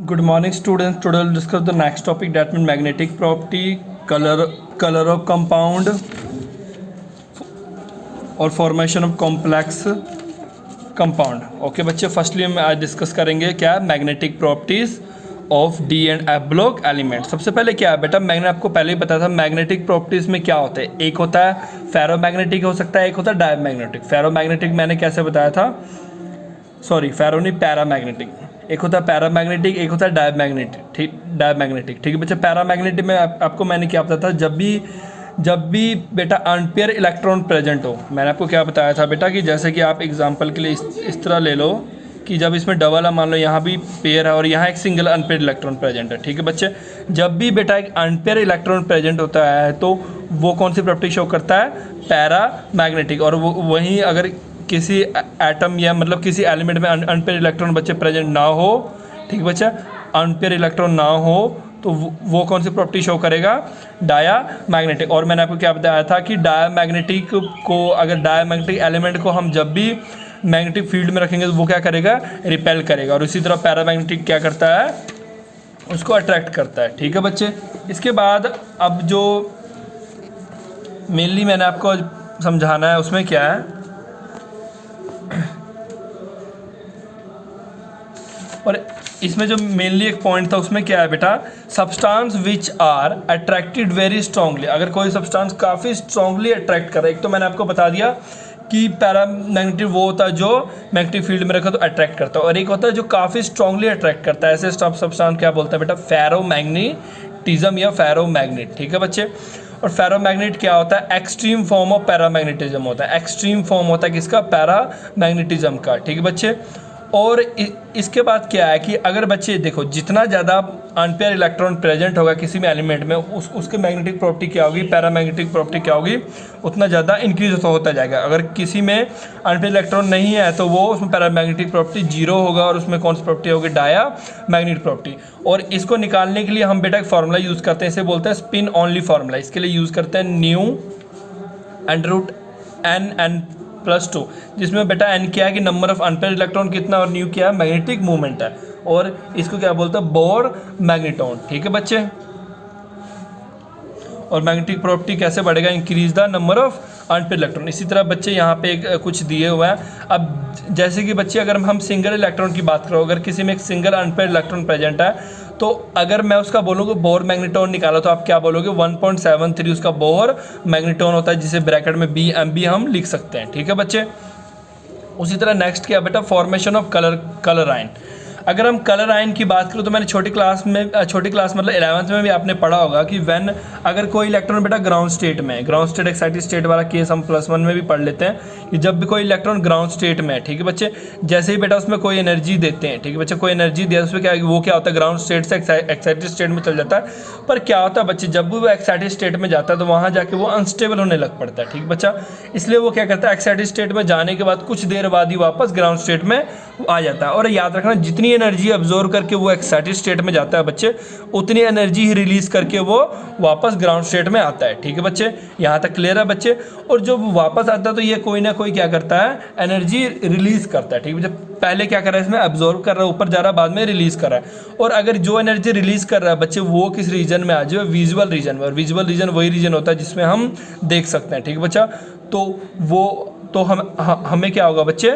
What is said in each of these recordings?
Good morning, students. Today we'll discuss the next topic, that means magnetic property, color of compound, और formation of complex compound. Okay बच्चे, firstly हम आज discuss करेंगे क्या magnetic properties of D and F block element. सबसे पहले क्या है बेटा, मैंने आपको पहले ही बताया था मैग्नेटिक प्रॉपर्टीज़ में क्या होता है. एक होता है फेरोमैग्नेटिक हो सकता है, एक होता है डायमैग्नेटिक. फेरोमैग्नेटिक मैंने कैसे बताया था, सॉरी फेरो नहीं, पैरामैग्नेटिक. एक होता है पैरामैग्नेटिक, एक होता है डायमैग्नेटिक. ठीक, डायमैग्नेटिक. ठीक है बच्चे, पैरामैग्नेटिक में आपको मैंने क्या बताया था, जब भी बेटा अनपेयर इलेक्ट्रॉन प्रेजेंट हो. मैंने आपको क्या बताया था बेटा कि जैसे कि आप एग्जांपल के लिए इस तरह ले लो कि जब इसमें डबल है, मान लो यहाँ भी पेयर है और यहाँ एक सिंगल अनपेयर इलेक्ट्रॉन प्रेजेंट है. ठीक है बच्चे, जब भी बेटा एक अनपेयर इलेक्ट्रॉन प्रेजेंट होता है तो वो कौन सी प्रॉपर्टी शो करता है, पैरामैग्नेटिक. और वो वहीं अगर किसी एटम या मतलब किसी एलिमेंट में अनपेयर इलेक्ट्रॉन बच्चे प्रेजेंट ना हो, ठीक बच्चा, अनपेयर इलेक्ट्रॉन ना हो, तो वो कौन सी प्रॉपर्टी शो करेगा, डायामैग्नेटिक. और मैंने आपको क्या बताया था कि डायामैग्नेटिक को, अगर डायामैग्नेटिक एलिमेंट को हम जब भी मैग्नेटिक फील्ड में रखेंगे तो वो क्या करेगा, रिपेल करेगा. और इसी तरह पैरामैग्नेटिक क्या करता है, उसको अट्रैक्ट करता है. ठीक है बच्चे, इसके बाद अब जो मेनली मैंने आपको समझाना है उसमें क्या है, और इसमें जो मेनली एक पॉइंट था उसमें क्या है बेटा, substance which are attracted very strongly. अगर कोई सब्सटेंस काफ़ी स्ट्रांगली अट्रैक्ट करे, एक तो मैंने आपको बता दिया कि पैरामैग्नेटिक वो होता है जो मैग्नेटिक फील्ड में रखा तो अट्रैक्ट करता है, और एक होता है जो काफ़ी स्ट्रांगली अट्रैक्ट करता है. ऐसे सब्सटेंस क्या बोलते हैं बेटा, फेरोमैग्नेटिज्म या फेरोमैग्नेट. ठीक है बच्चे, और फेरोमैग्नेट क्या होता है, एक्सट्रीम फॉर्म ऑफ पैरामैग्नेटिज्म होता है. एक्सट्रीम फॉर्म होता है किसका, पैरामैग्नेटिज्म का. ठीक है बच्चे, और इसके बाद क्या है कि अगर बच्चे देखो, जितना ज़्यादा अनपेयर इलेक्ट्रॉन प्रेजेंट होगा किसी भी एलिमेंट में, उसके मैग्नेटिक प्रॉपर्टी क्या होगी, पैरामैग्नेटिक प्रॉपर्टी क्या होगी, उतना ज़्यादा इंक्रीज होता जाएगा. अगर किसी में अनपेयर इलेक्ट्रॉन नहीं है तो वो उसमें पैरामैग्नेटिक प्रॉपर्टी जीरो होगा, और उसमें कौन सी प्रॉपर्टी होगी, डायामैग्नेटिक प्रॉपर्टी. और इसको निकालने के लिए हम बेटा एक फार्मूला यूज़ करते हैं, इसे बोलते हैं स्पिन ऑनली फार्मूला. इसके लिए यूज़ करते हैं न्यू √n+2, जिसमें बेटा n क्या है कि नंबर ऑफ अनपेयर इलेक्ट्रॉन कितना, और न्यू क्या है, मैग्नेटिक मूवमेंट है, और इसको क्या बोलते हैं, बोर मैग्नेटॉन. ठीक है बच्चे, और मैग्नेटिक प्रॉपर्टी कैसे बढ़ेगा, increase the number of unpaired electron. इसी तरह बच्चे यहाँ पे एक कुछ दिए हुए हैं. अब जैसे कि बच्चे अगर हम सिंगल इलेक्ट्रॉन की बात करो, अगर किसी में एक सिंगल अनपेयर इलेक्ट्रॉन प्रेजेंट है, तो अगर मैं उसका बोलूँगा बोर मैग्नेटॉन निकाला, तो आप क्या बोलोगे, 1.73 उसका बोर मैग्नेटॉन होता है, जिसे ब्रैकेट में BMB हम लिख सकते हैं. ठीक है बच्चे, उसी तरह नेक्स्ट क्या बेटा, फॉर्मेशन ऑफ कलर आयन. अगर हम कलर आयन की बात करें तो मैंने छोटी क्लास मतलब 11th में भी आपने पढ़ा होगा कि अगर कोई इलेक्ट्रॉन बेटा ग्राउंड स्टेट में, ग्राउंड स्टेट एक्साइटेड स्टेट वाला केस हम +1 में भी पढ़ लेते हैं कि जब भी कोई इलेक्ट्रॉन ग्राउंड स्टेट में है, ठीक है बच्चे, जैसे ही बेटा उसमें कोई एनर्जी देते हैं, ठीक है बच्चे, कोई एनर्जी दिया उसमें क्या, वो क्या होता है, ग्राउंड स्टेट से एक्साइटेड स्टेट में चल जाता है. पर क्या होता है बच्चे, जब भी वो एक्साइटेड स्टेट में जाता है तो वहाँ जाके वो अनस्टेबल होने लग पड़ता है. ठीक बच्चा, इसलिए वो क्या करता है, एक्साइटेड स्टेट में जाने के बाद कुछ देर बाद ही वापस ग्राउंड स्टेट में आ जाता है. और याद रखना, जितनी एनर्जी ऑब्जॉर्व करके वो एक्साइटेड स्टेट में जाता है बच्चे, उतनी एनर्जी ही रिलीज करके वो वापस ग्राउंड स्टेट में आता है. ठीक है बच्चे, यहाँ तक क्लियर है बच्चे. और जब वापस आता है तो ये कोई ना कोई क्या करता है, एनर्जी रिलीज करता है. ठीक है, पहले क्या कर रहा है, इसमें ऑब्जॉर्व कर रहा है, ऊपर जा रहा है, बाद में रिलीज कर रहा है. और अगर जो एनर्जी रिलीज कर रहा है बच्चे, वो किस रीजन में आ जाए, विजुअल रीजन में. और विजुअल रीजन वही रीजन होता है जिसमें हम देख सकते हैं. ठीक है बच्चा, तो वो तो हमें क्या होगा बच्चे,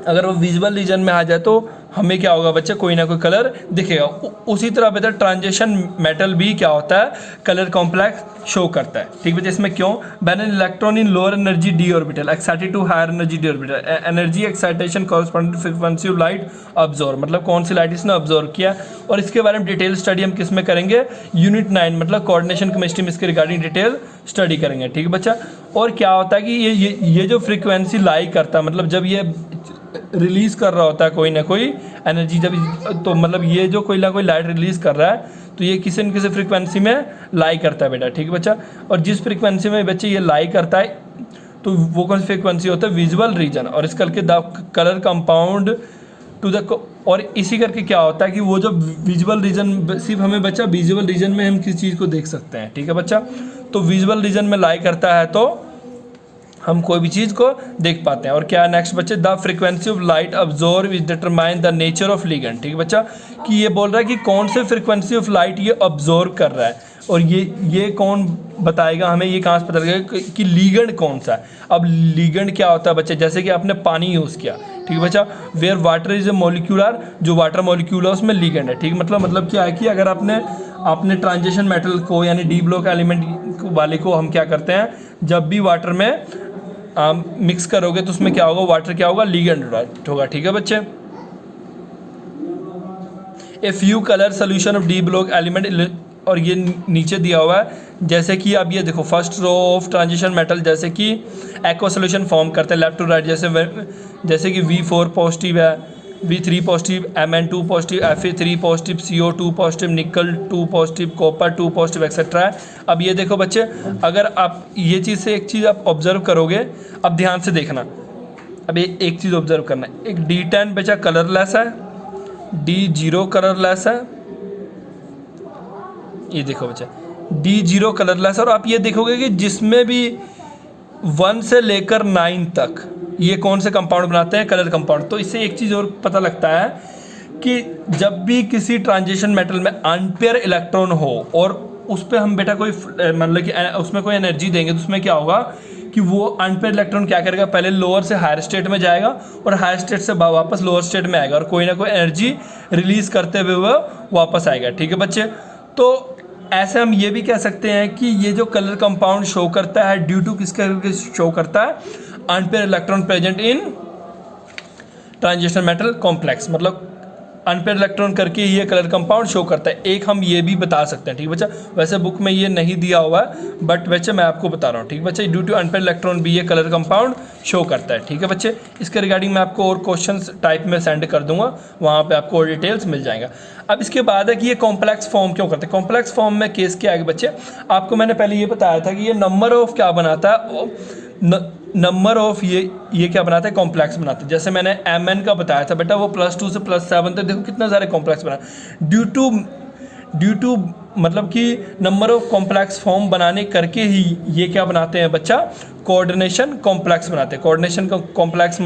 अगर वो विजुअल रीजन में आ जाए तो हमें क्या होगा बच्चे, कोई ना कोई कलर दिखेगा. उसी तरह बेटा ट्रांजिशन मेटल भी क्या होता है, कलर कॉम्प्लेक्स शो करता है. ठीक है, इसमें क्यों, when an electron in lower energy d orbital excited to higher energy d orbital, energy excitation corresponding to frequency of light absorb, मतलब कौन सी लाइट इसने ऑब्जॉर्व किया. और इसके बारे में डिटेल स्टडी हम किस में करेंगे, यूनिट 9 मतलब कोऑर्डिनेशन केमिस्ट्री में इसके रिगार्डिंग डिटेल स्टडी करेंगे. ठीक है बच्चा, और क्या होता है कि ये जो फ्रीक्वेंसी लाई करता है, मतलब जब ये रिलीज़ कर रहा होता है कोई ना कोई एनर्जी, जब तो मतलब ये जो कोई ना कोई लाइट रिलीज़ कर रहा है तो ये किसी न किसी फ्रीक्वेंसी में लाई करता है बेटा. ठीक है बच्चा, और जिस फ्रीक्वेंसी में बच्चे ये लाई करता है तो वो कौन सी फ्रीक्वेंसी होता है, विजुअल रीजन. और इस करके the colour compound to the, और इसी करके क्या होता है कि वो जो विजुअल रीजन, सिर्फ हमें बच्चा विजुअल रीजन में हम किसी चीज़ को देख सकते हैं. ठीक है बच्चा, तो विजुअल रीजन में लाई करता है तो हम कोई भी चीज़ को देख पाते हैं। और क्या नेक्स्ट बच्चे, the frequency of light observe is determine the nature of ligand. ठीक है बच्चा, कि ये बोल रहा है कि कौन से फ्रीक्वेंसी ऑफ लाइट ये ऑब्जर्व कर रहा है, और ये कौन बताएगा हमें, ये कहाँ से पता लगेगा कि लीगेंड कौन सा है। अब लीगेंड क्या होता है बच्चे, जैसे कि आपने पानी यूज़ किया, ठीक है बच्चा, where water is a molecular, जो वाटर मॉलिक्यूल है उसमें लीगेंड है। ठीक, मतलब क्या है कि अगर आपने ट्रांजिशन मेटल को यानी डी ब्लॉक एलिमेंट वाले को हम क्या करते हैं, जब भी वाटर में मिक्स करोगे तो उसमें क्या होगा, वाटर क्या होगा, लीगेंड होगा। ठीक है बच्चे, a few colour solution of D block element, और ये नीचे दिया हुआ है, जैसे कि अब ये देखो first row of transition metal जैसे कि एक्वा सोल्यूशन फॉर्म करते हैं लेफ्ट टू राइट, जैसे कि V4 पॉजिटिव है, V3 positive, Mn2 positive, Fe3 positive, CO2 positive, निकल 2 पॉजिटिव, कॉपर 2 पॉजिटिव एक्सेट्रा है। अब ये देखो बच्चे, अगर आप ये चीज़ से एक चीज़ आप ऑब्जर्व करोगे, अब ध्यान से देखना, अब ये एक चीज़ ऑब्जर्व करना है, एक D10 बच्चा कलरलेस है, D0 कलरलेस है, ये देखो बच्चा D0 कलरलेस, और आप ये देखोगे कि जिसमें भी 1 से लेकर 9 तक ये कौन से कंपाउंड बनाते हैं, कलर कंपाउंड। तो इससे एक चीज़ और पता लगता है कि जब भी किसी ट्रांजिशन मेटल में अनपेयर इलेक्ट्रॉन हो और उस पर हम बेटा कोई मतलब कि उसमें कोई एनर्जी देंगे, तो उसमें क्या होगा कि वो अनपेयर इलेक्ट्रॉन क्या करेगा, पहले लोअर से हायर स्टेट में जाएगा और हायर स्टेट से वापस लोअर स्टेट में आएगा, और कोई ना कोई एनर्जी रिलीज करते हुए वो वापस आएगा। ठीक है बच्चे, तो ऐसे हम ये भी कह सकते हैं कि ये जो कलर कंपाउंड शो करता है ड्यू टू किसके शो करता है, unpaired electron present in transition metal complex, मतलब अनपेयर इलेक्ट्रॉन करके ये कलर कंपाउंड शो करता है। एक हम ये भी बता सकते हैं, ठीक बच्चा, वैसे बुक में ये नहीं दिया हुआ है बट बच्चे मैं आपको बता रहा हूँ। ठीक बच्चे, ड्यू टू अनपेयर इलेक्ट्रॉन भी ये कलर कंपाउंड शो करता है। ठीक है बच्चे, इसके रिगार्डिंग मैं आपको और क्वेश्चंस टाइप में सेंड कर दूंगा, वहाँ पे आपको और डिटेल्स मिल जाएगा। अब इसके बाद है कि ये कॉम्प्लेक्स फॉर्म क्यों करते हैं। कॉम्प्लेक्स फॉर्म में केस क्या है बच्चे, आपको मैंने पहले ये बताया था कि ये नंबर ऑफ क्या बनाता है, नंबर ऑफ ये क्या बनाता है, कॉम्प्लेक्स बनाते हैं। जैसे मैंने Mn का बताया था बेटा, वो +2 से +7 तक देखो कितना सारे कॉम्प्लेक्स बना, ड्यू टू मतलब कि नंबर ऑफ कॉम्प्लेक्स फॉर्म बनाने करके ही ये क्या बनाते हैं बच्चा, कोऑर्डिनेशन कॉम्प्लेक्स बनाते हैं। कोऑर्डिनेशन कॉम्प्लेक्स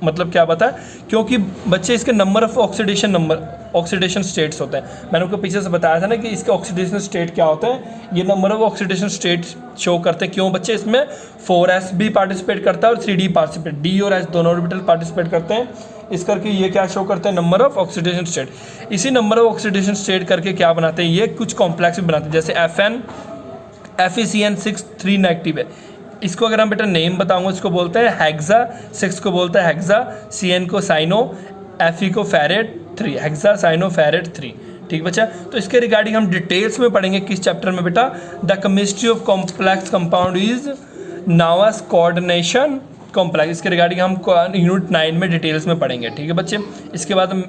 मतलब क्या बता, क्योंकि बच्चे इसके नंबर ऑफ ऑक्सीडेशन स्टेट्स होते हैं। मैंने आपको पीछे से बताया था ना कि इसके ऑक्सीडेशन स्टेट क्या होते हैं, ये number of oxidation state show करते हैं। क्यों बच्चे, इसमें 4s भी पार्टिसिपेट करता है और 3d पार्टिसिपेट, d और s दोनों ऑर्बिटल पार्टिसिपेट करते हैं। इस करके ये क्या शो करते हैं, नंबर ऑफ ऑक्सीडेशन स्टेट। इसी नंबर ऑफ ऑक्सीडेशन स्टेट करके क्या बनाते हैं, ये कुछ कॉम्प्लेक्स भी बनाते हैं। जैसे FeCN6 3 नेगेटिव है, इसको अगर हम बेटा नेम बताऊंगा, इसको बोलते हैं हेक्सा, 6 को बोलता है हेक्सा, CN को साइनो, Fe को फेरेट 3, हेक्सा साइनो फेरेट 3। ठीक बच्चा, तो इसके रिगार्डिंग हम डिटेल्स में पढ़ेंगे किस चैप्टर में बेटा, the chemistry of complex compound is now as coordination complex. इसके रिगार्डिंग हम यूनिट 9 में डिटेल्स में पढ़ेंगे। ठीक है बच्चे, इसके बाद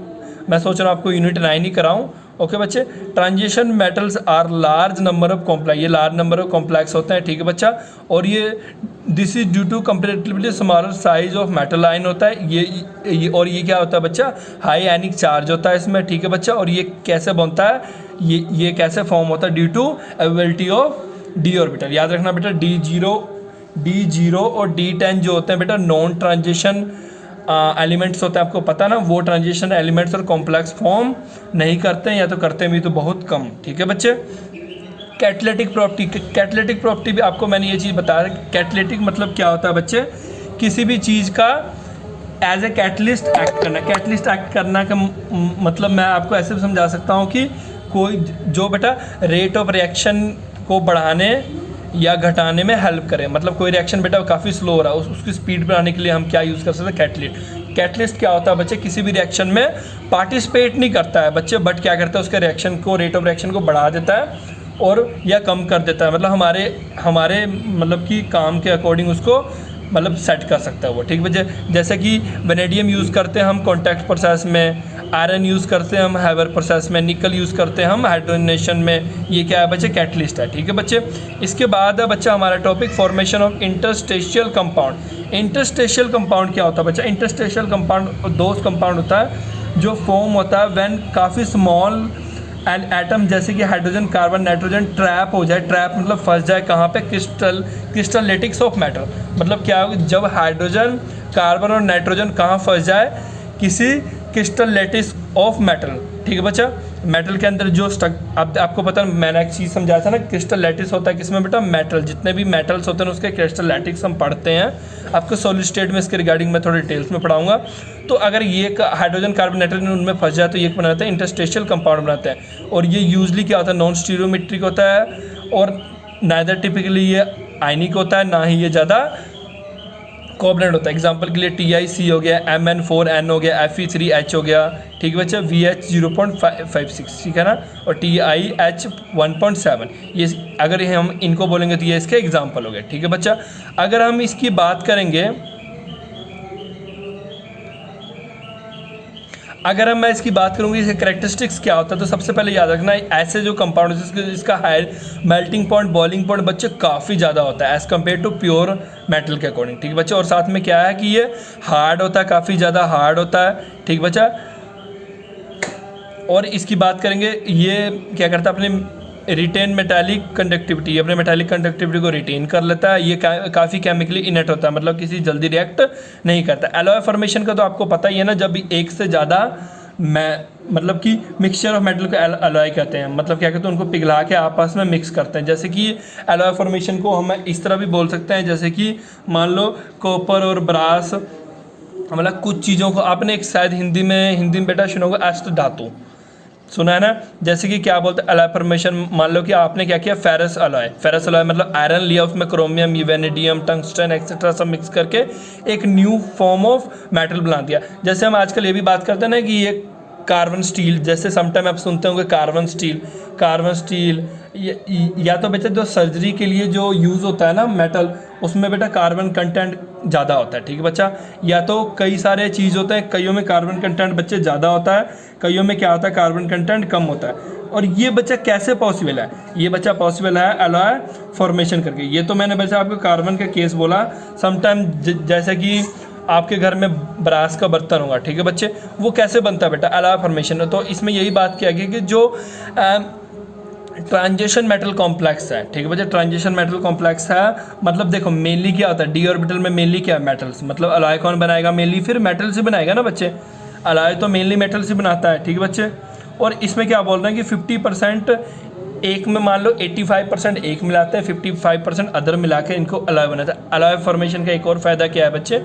मैं सोच रहा हूँ आपको यूनिट 9 ही कराऊँ। ओके बच्चे, transition metals are large number of complex, ये लार्ज नंबर ऑफ कॉम्प्लेक्स होते हैं। ठीक है बच्चा, और ये this is due to comparatively smaller size of metal ion होता है। और ये क्या होता है बच्चा, हाई आयनिक चार्ज होता है इसमें। ठीक है बच्चा, और ये कैसे बनता है, ये कैसे फॉर्म होता है, due to availability of d orbital. याद रखना बेटा, D0 और D10 जो होते हैं बेटा नॉन ट्रांजिशन एलिमेंट्स होते हैं, आपको पता ना, वो ट्रांजिशन एलिमेंट्स और कॉम्प्लेक्स फॉर्म नहीं करते हैं, या तो करते हैं भी तो बहुत कम। ठीक है बच्चे, कैटालिटिक प्रॉपर्टी भी आपको मैंने ये चीज़ बताया। कैटालिटिक मतलब क्या होता है बच्चे, किसी भी चीज़ का एज ए कैटलिस्ट एक्ट करना। कैटलिस्ट एक्ट करना का मतलब मैं आपको ऐसे भी समझा सकता हूँ कि कोई जो बेटा रेट ऑफ रिएक्शन को बढ़ाने या घटाने में हेल्प करें। मतलब कोई रिएक्शन बेटा काफ़ी स्लो हो रहा है, उसकी स्पीड बढ़ाने के लिए हम क्या यूज़ कर सकते हैं, कैटलिस्ट। कैटलिस्ट क्या होता है बच्चे, किसी भी रिएक्शन में पार्टिसिपेट नहीं करता है बच्चे, बट क्या करता है, उसके रिएक्शन को, रेट ऑफ रिएक्शन को बढ़ा देता है और या कम कर देता है। मतलब हमारे मतलब कि काम के अकॉर्डिंग उसको मतलब सेट कर सकता है वो। ठीक है, जैसे कि वेनेडियम यूज़ करते हैं हम कॉन्टैक्ट प्रोसेस में, आयरन यूज़ करते हैं हम हैवर प्रोसेस में, निकल यूज़ करते हैं हम हाइड्रोजनेशन में। ये क्या है बच्चे, कैटलिस्ट है। ठीक है बच्चे, इसके बाद है बच्चा हमारा topic formation of interstitial compound. Interstitial compound क्या होता है बच्चा, इंटरस्टेशियल कंपाउंड दोस्त कंपाउंड होता है जो फॉर्म होता है व्हेन काफ़ी स्मॉल एन एटम जैसे कि हाइड्रोजन कार्बन नाइट्रोजन ट्रैप हो जाए, ट्रैप मतलब फंस जाए कहाँ पे, क्रिस्टल लेटिक्स ऑफ मेटल। मतलब क्या होगा, जब हाइड्रोजन कार्बन और नाइट्रोजन कहाँ फंस जाए, किसी क्रिस्टल लेटिक्स ऑफ मेटल। ठीक है बच्चा, मेटल के अंदर जो आपको पता है, मैंने एक चीज़ समझाया था ना, क्रिस्टल लैटिस होता है किसमें बेटा, मेटल, जितने भी मेटल्स होते हैं उसके क्रिस्टल लैटिस हम पढ़ते हैं। आपको सॉलिड स्टेट में इसके रिगार्डिंग मैं थोड़ी डिटेल्स में पढ़ाऊंगा। तो अगर ये हाइड्रोजन कार्बन नाइट्रोजन उनमें फंस जाए तो ये बनाते हैं इंटरस्टेशियल कंपाउंड बनाते हैं। और ये यूजली क्या होता है, नॉन स्टीरियोमेट्रिक होता है, और नाइदर टिपिकली ये आयनिक होता है, ना ही ये ज़्यादा कोवलेंट होता है। एग्जांपल के लिए TiC हो गया, Mn4n हो गया, Fe3H हो गया, ठीक है बच्चा, VH 0.56, ठीक है ना, और TiH 1.7। ये अगर हम इनको बोलेंगे तो ये इसके एग्जांपल हो गए। ठीक है बच्चा, अगर हम इसकी बात करेंगे, अगर हम मैं इसकी बात करूँगी इसके कैरेक्टरिस्टिक्स क्या होता है, तो सबसे पहले याद रखना ऐसे जो कंपाउंड जिसका high melting point, boiling point बच्चे काफ़ी ज़्यादा होता है as compare to pure metal के अकॉर्डिंग। ठीक बच्चे, और साथ में क्या है कि ये हार्ड होता है, काफ़ी ज़्यादा हार्ड होता है। ठीक बच्चा, और इसकी बात करेंगे, ये क्या करता है, अपने रिटेन मेटालिक कंडक्टिविटी, अपने मेटालिक कंडक्टिविटी को रिटेन कर लेता है। ये काफ़ी केमिकली इनेट होता है, मतलब किसी जल्दी रिएक्ट नहीं करता। एलॉय फॉर्मेशन का तो आपको पता ही है ना, जब एक से ज़्यादा मतलब कि मिक्सचर ऑफ मेटल को एलॉय कहते हैं। मतलब क्या कहते हैं, उनको पिघला के आपस में मिक्स करते हैं। जैसे कि एलॉय फॉर्मेशन को हम इस तरह भी बोल सकते हैं, जैसे कि मान लो कॉपर और ब्रास, मतलब कुछ चीज़ों को आपने एक शायद हिंदी में बेटा सुना होगा, अष्ट धातु सुना है ना। जैसे कि क्या बोलते हैं एलॉय फॉर्मेशन, मान लो कि आपने क्या किया, फेरस एलॉय मतलब आयरन लिया, उसमें क्रोमियम, वेनेडियम, टंगस्टन एक्सेट्रा सब मिक्स करके एक न्यू फॉर्म ऑफ मेटल बना दिया। जैसे हम आजकल ये भी बात करते हैं ना कि ये कार्बन स्टील, जैसे समटाइम आप सुनते होंगे कार्बन स्टील या तो बेटा जो सर्जरी के लिए जो यूज़ होता है ना मेटल, उसमें बेटा कार्बन कंटेंट ज़्यादा होता है। ठीक है बच्चा, या तो कई सारे चीज़ होते हैं, कईयों में कार्बन कंटेंट बच्चे ज़्यादा होता है, कईयों में क्या होता है कार्बन कंटेंट कम होता है। और ये बच्चा कैसे पॉसिबल है, ये बच्चा पॉसिबल है एलॉय फॉर्मेशन करके। ये तो मैंने बच्चा आपको कार्बन का केस बोला। समटाइम जैसे कि आपके घर में ब्रास का बर्तन होगा, ठीक है बच्चे, वो कैसे बनता है बेटा, एलॉय फॉर्मेशन। तो इसमें यही बात किया गया कि जो ट्रांजिशन मेटल कॉम्प्लेक्स है, ठीक है बच्चे, ट्रांजिशन मेटल कॉम्प्लेक्स है। मतलब देखो मेनली क्या होता है, डी ऑर्बिटल में मेनली क्या है, मेटल्स। मतलब एलॉय कौन बनाएगा, मेनली फिर मेटल से बनाएगा ना बच्चे, एलॉय तो मेनली मेटल से बनाता है। ठीक है बच्चे, और इसमें क्या बोल रहे हैं कि 50% एक में मान लो 85% एक मिलाते हैं, 55% अदर मिला के इनको एलॉय बनाता है। एलॉय फॉर्मेशन का एक और फ़ायदा क्या है बच्चे,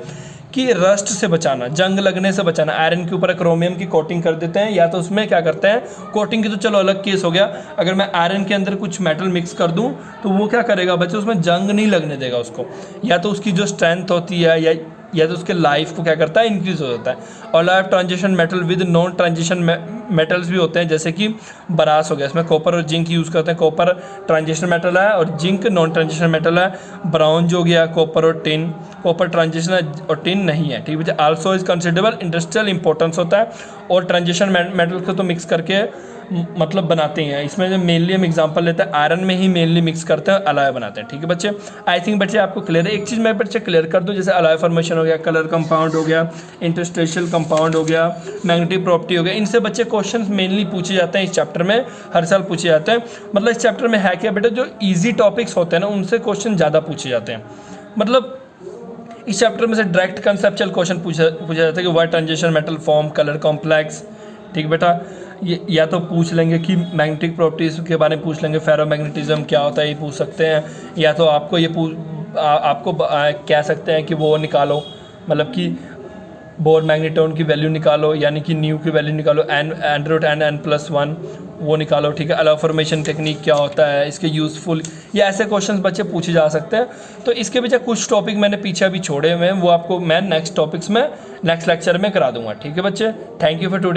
कि रस्ट से बचाना, जंग लगने से बचाना। आयरन के ऊपर क्रोमियम की कोटिंग कर देते हैं, या तो उसमें क्या करते हैं, कोटिंग की तो चलो अलग केस हो गया, अगर मैं आयरन के अंदर कुछ मेटल मिक्स कर दूं तो वो क्या करेगा बच्चे, उसमें जंग नहीं लगने देगा उसको, या तो उसकी जो स्ट्रेंथ होती है या तो उसके लाइफ को क्या करता है, इंक्रीज हो जाता है। और life transition metal with non transition metals भी होते हैं, जैसे कि ब्रास हो गया, इसमें कॉपर और जिंक यूज़ करते हैं। कॉपर ट्रांजिशन मेटल है और जिंक नॉन ट्रांजिशन मेटल है। ब्राउन जो हो गया कॉपर और टिन, कॉपर ट्रांजिशन और टिन नहीं है। ठीक है, also is considerable industrial importance होता है। और ट्रांजिशन मेटल को तो मिक्स करके मतलब बनाते हैं। इसमें जो मेनली हम एग्जांपल लेते हैं, आयरन में ही मेनली मिक्स करते हैं, एलॉय बनाते हैं। ठीक है बच्चे, आई थिंक बच्चे आपको क्लियर है। एक चीज़ मैं बच्चे क्लियर कर दूं, जैसे एलॉय फॉर्मेशन हो गया, कलर कंपाउंड हो गया, इंटरस्टेशियल कंपाउंड हो गया, मैग्नेटिक प्रॉपर्टी हो गया, इनसे बच्चे क्वेश्चन मेनली पूछे जाते हैं इस चैप्टर में, हर साल पूछे जाते हैं। मतलब इस चैप्टर में है क्या बेटा, जो ईजी टॉपिक्स होते हैं ना उनसे क्वेश्चन ज़्यादा पूछे जाते हैं। मतलब इस चैप्टर में से डायरेक्ट कंसेप्चुअल क्वेश्चन पूछा जाता है कि why transition metal form colour complex. ठीक बेटा, ये या तो पूछ लेंगे कि मैग्नेटिक प्रॉपर्टीज़ के बारे में पूछ लेंगे, फेरोमैग्नेटिज्म क्या होता है ये पूछ सकते हैं, या तो आपको ये कह सकते हैं कि वो निकालो, मतलब कि बोर मैग्नेटोन की वैल्यू निकालो, यानी कि न्यू की वैल्यू निकालो, n/n+1 वो निकालो। ठीक है, एलॉय फॉर्मेशन टेक्निक क्या होता है, इसके यूज़फुल, ये ऐसे क्वेश्चंस बच्चे पूछे जा सकते हैं। तो इसके पीछे कुछ टॉपिक मैंने पीछे अभी छोड़े हुए हैं, वो आपको मैं नेक्स्ट टॉपिक्स में नेक्स्ट लेक्चर में करा दूंगा। ठीक है बच्चे, थैंक यू फॉर टुडे।